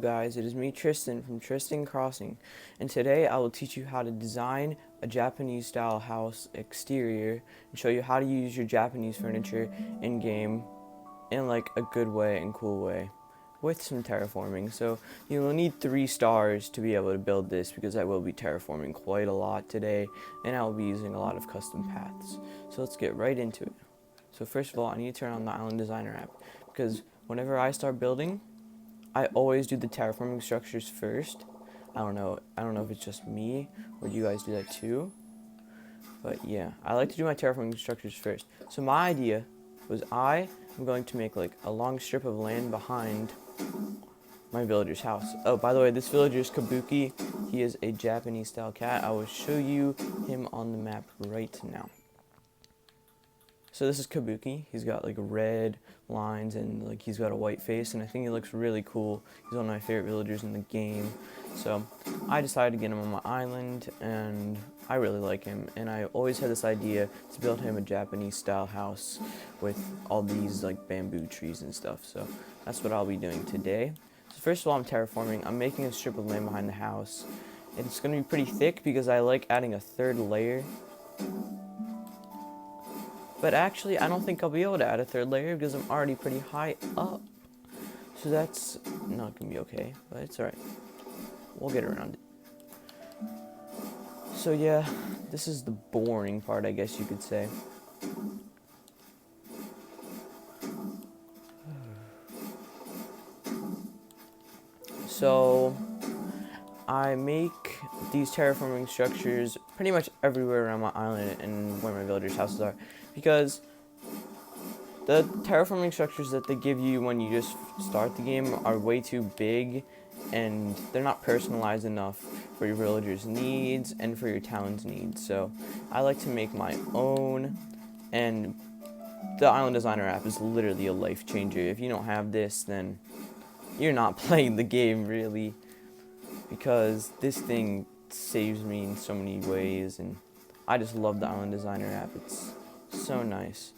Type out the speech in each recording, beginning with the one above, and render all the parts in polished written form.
guys, it is me Tristan from Tristan Crossing, and today I will teach you how to design a Japanese style house exterior and show you how to use your Japanese furniture in game in like a good way and cool way with some terraforming. So you will need 3 stars to be able to build this because I will be terraforming quite a lot today and I will be using a lot of custom paths. So let's get right into it. So first of all, I need to turn on the Island Designer app because whenever I start building, I always do the terraforming structures first. I don't know if it's just me or do you guys do that too. But yeah, I like to do my terraforming structures first. So my idea was I am going to make like a long strip of land behind my villager's house. Oh, by the way, this villager is Kabuki. He is a Japanese style cat. I will show you him on the map right now. So this is Kabuki. He's got like red lines and like he's got a white face, and I think he looks really cool. He's one of my favorite villagers in the game. So I decided to get him on my island, and I really like him. And I always had this idea to build him a Japanese style house with all these like bamboo trees and stuff. So that's what I'll be doing today. So first of all, I'm terraforming. I'm making a strip of land behind the house. It's going to be pretty thick because I like adding a 3rd layer. But actually, I don't think I'll be able to add a 3rd layer because I'm already pretty high up. So that's not going to be okay, but it's alright. We'll get around it. So yeah, this is the boring part, I guess you could say. So I make these terraforming structures pretty much everywhere around my island and where my villagers' houses are, because the terraforming structures that they give you when you just start the game are way too big and they're not personalized enough for your villagers' needs and for your town's needs. So I like to make my own, and the Island Designer app is literally a life changer. If you don't have this, then you're not playing the game really, because this thing saves me in so many ways, and I just love the Island Designer app. It's so nice.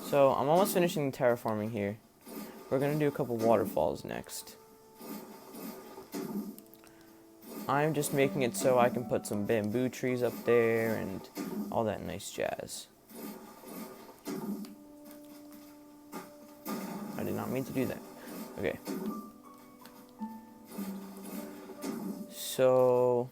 So I'm almost finishing the terraforming here. We're going to do a couple waterfalls next. I'm just making it so I can put some bamboo trees up there and all that nice jazz. I did not mean to do that. Okay. So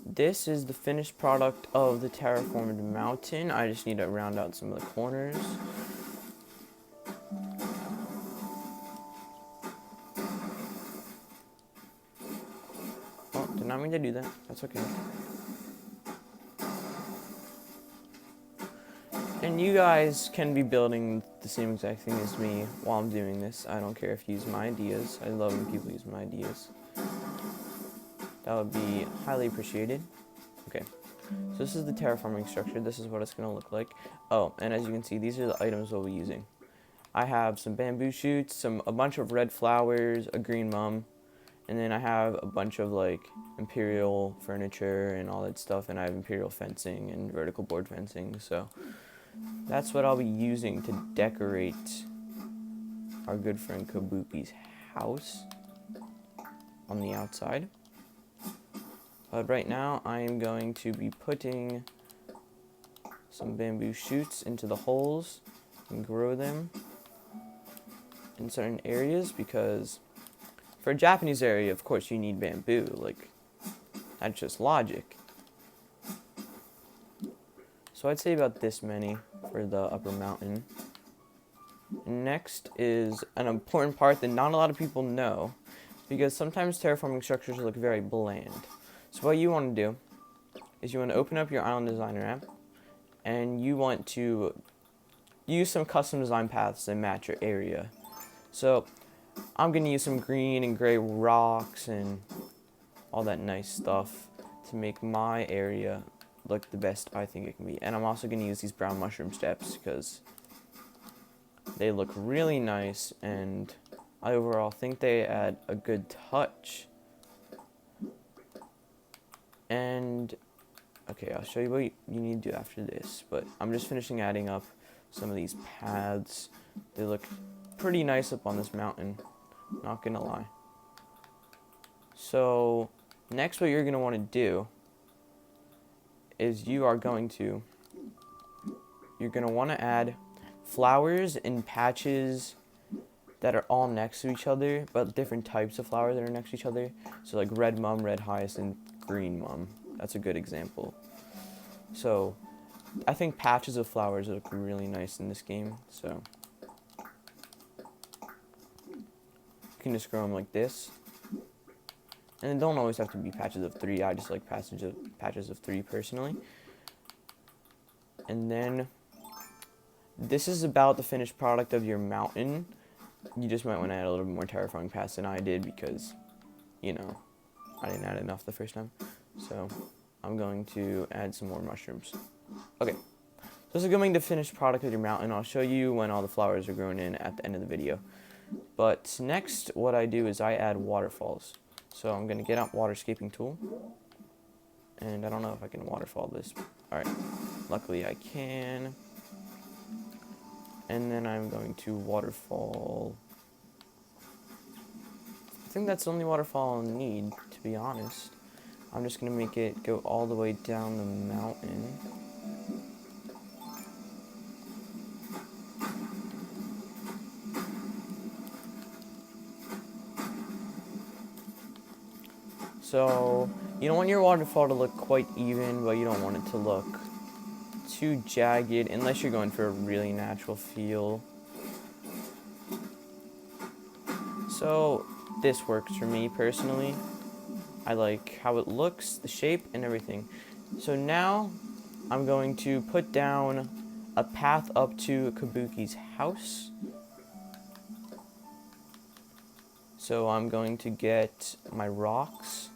this is the finished product of the terraformed mountain. I just need to round out some of the corners. Oh, did not mean to do that. That's okay. And you guys can be building the same exact thing as me while I'm doing this. I don't care if you use my ideas. I love when people use my ideas. That would be highly appreciated. Okay, so this is the terraforming structure. This is what it's going to look like. Oh, and as you can see, these are the items we'll be using. I have some bamboo shoots, a bunch of red flowers, a green mum, and then I have a bunch of like imperial furniture and all that stuff, and I have imperial fencing and vertical board fencing. So that's what I'll be using to decorate our good friend Kabuki's house on the outside. But right now, I am going to be putting some bamboo shoots into the holes and grow them in certain areas, because for a Japanese area, of course, you need bamboo. Like, that's just logic. So I'd say about this many for the upper mountain. Next is an important part that not a lot of people know, because sometimes terraforming structures look very bland. So what you want to do is you want to open up your Island Designer app, and you want to use some custom design paths that match your area. So I'm going to use some green and gray rocks and all that nice stuff to make my area look the best I think it can be. And I'm also going to use these brown mushroom steps because they look really nice, and I overall think they add a good touch. And okay, I'll show you what you need to do after this, but I'm just finishing adding up some of these paths. They look pretty nice up on this mountain. not gonna lie. So next what you're gonna want to do is you're gonna want to add flowers in patches that are all next to each other, but different types of flowers that are next to each other. So like red mum, red hyacinth, green mum. That's a good example. So I think patches of flowers look really nice in this game. So you can just grow them like this. And it don't always have to be patches of 3. I just like patches of 3 personally. And then this is about the finished product of your mountain. You just might want to add a little bit more terraforming paths than I did because, you know, I didn't add enough the first time. So I'm going to add some more mushrooms. Okay, so this is going to be the finished product of your mountain. I'll show you when all the flowers are grown in at the end of the video. But next, what I do is I add waterfalls. So I'm going to get out waterscaping tool. And I don't know if I can waterfall this. Alright, luckily I can. And then I'm going to waterfall. I think that's the only waterfall I'll need, to be honest. I'm just going to make it go all the way down the mountain. So, you don't want your waterfall to look quite even, but you don't want it to look too jagged, unless you're going for a really natural feel. So, this works for me personally. I like how it looks, the shape, and everything. So now, I'm going to put down a path up to Kabuki's house. So I'm going to get my rocks.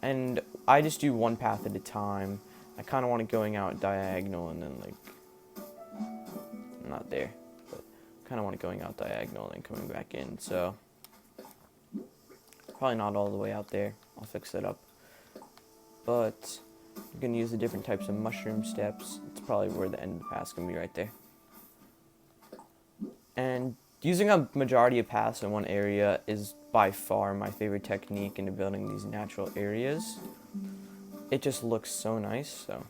And I just do one path at a time. I kind of want it going out diagonal and then like, not there, but kind of want it going out diagonal and then coming back in. So probably not all the way out there. I'll fix that up. But I'm going to use the different types of mushroom steps. It's probably where the end of the path is going to be right there. And using a majority of paths in one area is by far my favorite technique into building these natural areas. It just looks so nice, so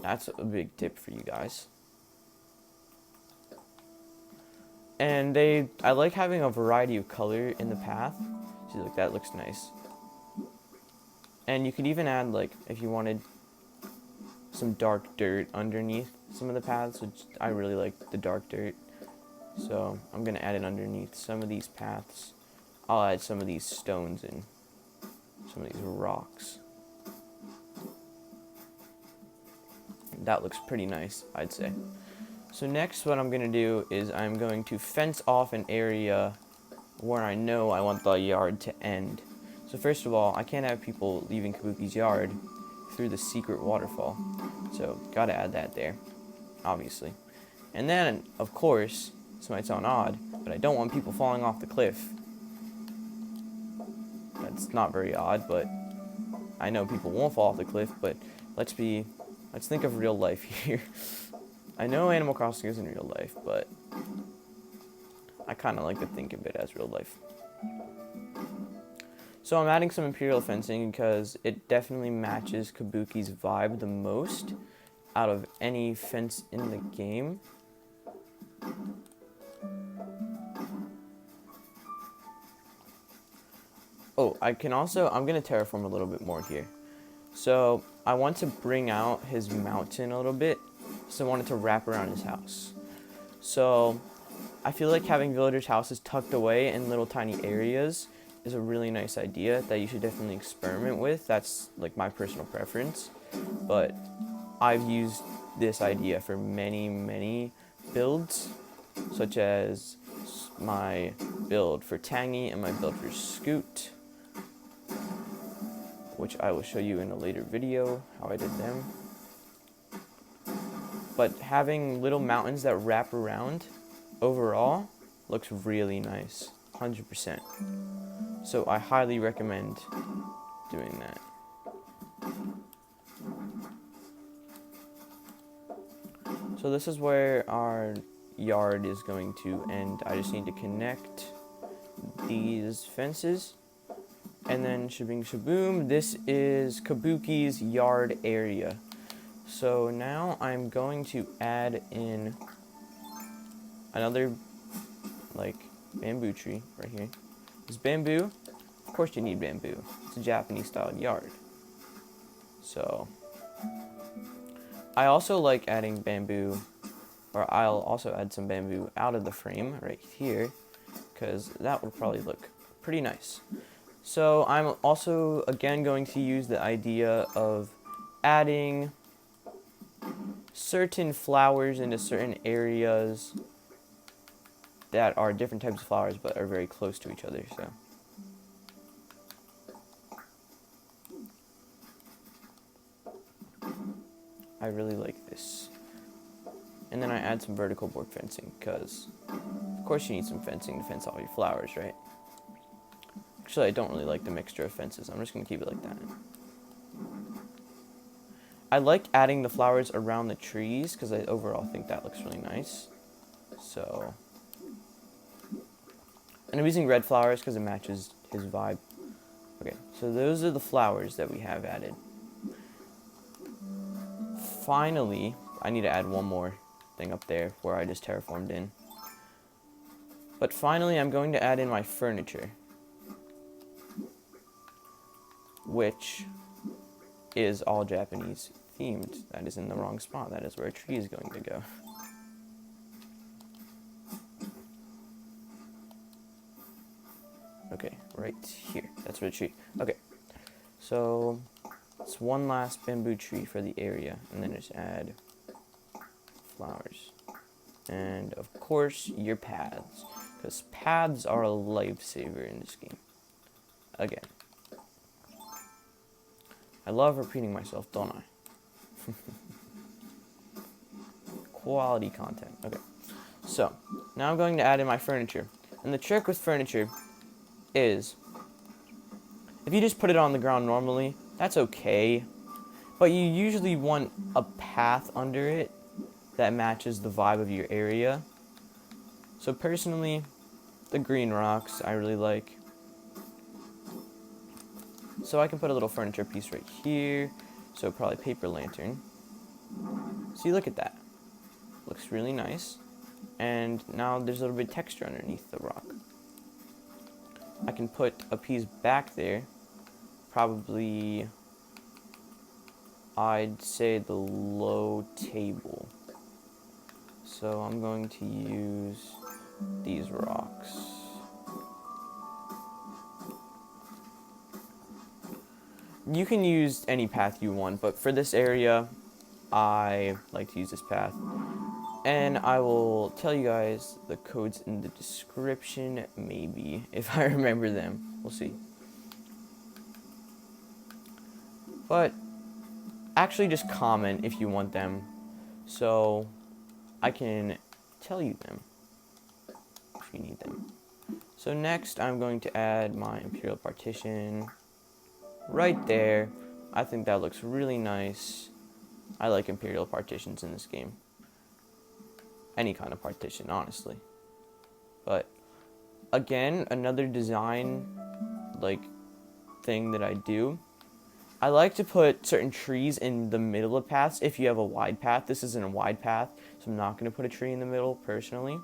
that's a big tip for you guys. And I like having a variety of color in the path. See, like that looks nice. And you could even add, like, if you wanted some dark dirt underneath some of the paths, which I really like the dark dirt. So I'm going to add it underneath some of these paths. I'll add some of these stones and some of these rocks. That looks pretty nice, I'd say. So next what I'm going to do is I'm going to fence off an area where I know I want the yard to end. So first of all, I can't have people leaving Kabuki's yard through the secret waterfall. So gotta add that there, obviously. And then, of course, this might sound odd, but I don't want people falling off the cliff. That's not very odd, but I know people won't fall off the cliff, but let's think of real life here. I know Animal Crossing isn't real life, but I kind of like to think of it as real life. So I'm adding some Imperial fencing because it definitely matches Kabuki's vibe the most out of any fence in the game. Oh, I'm going to terraform a little bit more here. So I want to bring out his mountain a little bit. So I want it to wrap around his house. So I feel like having villagers' houses tucked away in little tiny areas is a really nice idea that you should definitely experiment with. That's like my personal preference. But I've used this idea for many builds, such as my build for Tangy and my build for Scoot, which I will show you in a later video how I did them. But having little mountains that wrap around overall looks really nice, 100%. So I highly recommend doing that. So this is where our yard is going to end. I just need to connect these fences. And then shabing shaboom, this is Kabuki's yard area. So now I'm going to add in another like bamboo tree right here. This bamboo, of course you need bamboo. It's a Japanese style yard. So I also like adding bamboo, or I'll also add some bamboo out of the frame right here, because that would probably look pretty nice. So I'm also again going to use the idea of adding certain flowers into certain areas that are different types of flowers but are very close to each other. So I really like this. And then I add some vertical board fencing, because of course you need some fencing to fence all your flowers, right? Actually, I don't really like the mixture of fences. I'm just going to keep it like that. I like adding the flowers around the trees, because I overall think that looks really nice. So, and I'm using red flowers because it matches his vibe. Okay, so those are the flowers that we have added. Finally, I need to add one more thing up there where I just terraformed in. But finally, I'm going to add in my furniture, which is all Japanese themed. That is in the wrong spot. That is where a tree is going to go. Okay, right here. That's where the tree. Okay, so it's one last bamboo tree for the area, and then just add flowers. And of course, your paths, because paths are a lifesaver in this game. Again, I love repeating myself, don't I? Quality content. Okay, so now I'm going to add in my furniture. And the trick with furniture is, if you just put it on the ground normally, that's okay. But you usually want a path under it that matches the vibe of your area. So personally, the green rocks I really like. So I can put a little furniture piece right here. So probably paper lantern. See, look at that. Looks really nice. And now there's a little bit of texture underneath the rock. I can put a piece back there. Probably, I'd say the low table. So I'm going to use these rocks. You can use any path you want, but for this area, I like to use this path. And I will tell you guys the codes in the description, maybe, if I remember them. We'll see. But actually just comment if you want them, so I can tell you them if you need them. So next I'm going to add my Imperial Partition right there. I think that looks really nice. I like Imperial Partitions in this game. Any kind of partition, honestly. But again, another design like thing that I do, I like to put certain trees in the middle of paths if you have a wide path. This isn't a wide path, so I'm not going to put a tree in the middle personally.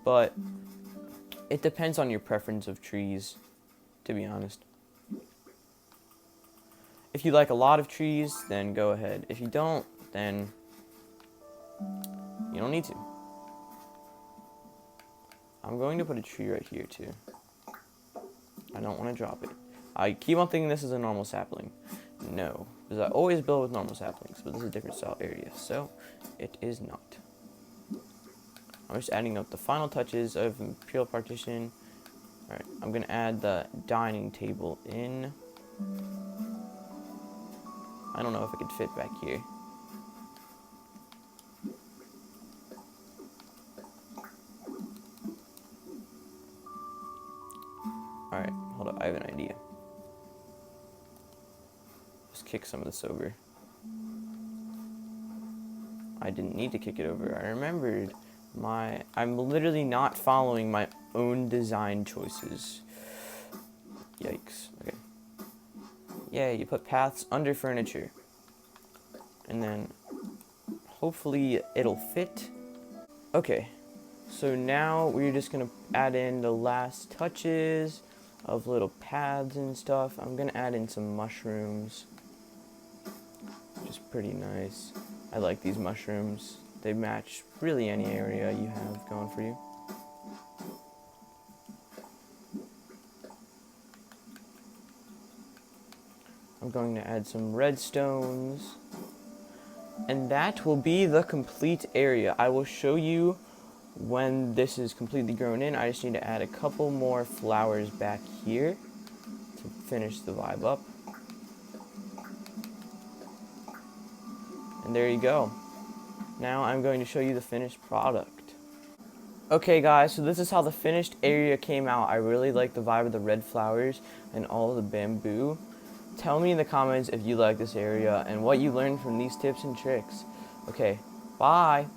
But it depends on your preference of trees, to be honest. If you like a lot of trees, then go ahead. If you don't, then you don't need to. I'm going to put a tree right here too. I don't want to drop it. I keep on thinking this is a normal sapling. No, because I always build with normal saplings, but this is a different style area, so it is not. I'm just adding up the final touches of Imperial Partition. Alright, I'm going to add the dining table in. I don't know if it could fit back here. Alright, hold up, I have an idea. Just kick some of this over. I didn't need to kick it over. I remembered I'm literally not following my own design choices. Yikes. Okay. Yeah, you put paths under furniture. And then hopefully it'll fit. Okay. So now we're just gonna add in the last touches of little paths and stuff. I'm gonna add in some mushrooms, which is pretty nice. I like these mushrooms. They match really any area you have going for you. I'm going to add some redstones. And that will be the complete area. I will show you when this is completely grown in. I just need to add a couple more flowers back here to finish the vibe up. And there you go. Now I'm going to show you the finished product. Okay guys, so this is how the finished area came out. I really like the vibe of the red flowers and all of the bamboo. Tell me in the comments if you like this area and what you learned from these tips and tricks. Okay, bye!